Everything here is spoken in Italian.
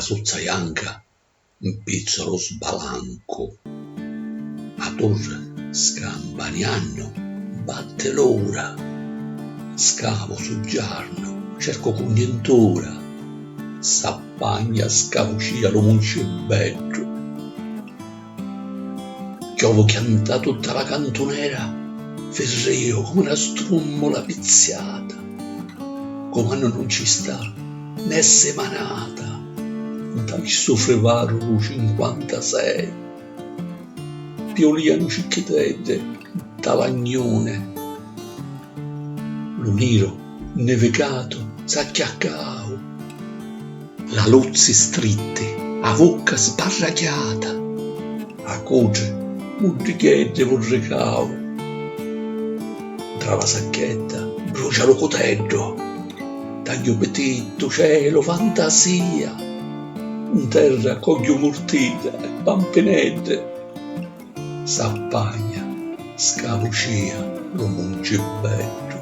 casuzza bianca, un pizzolo sbalanco. A torre scampanianno, batte l'ora. Scavo sul giarno, cerco congiuntura. S'appagna, scavucia lo muncebetto. Chiovo chianta tutta la cantonera, ferreo come una strummola pizziata. Comando non ci sta, né semanata, dal soffrevaro 56. Pioliano cicchitette, talagnone. L'uniro, nevegato, s'acchiaccao. La luzzi stritte, a bocca sbarracchiata. A coce, muddichette vorrecao. Tra la sacchetta, brucia lo coteggio. Taglio petito, cielo, fantasia. In terra coglio mortita e pampinette. S'appagna, scavucia lo muncebetto.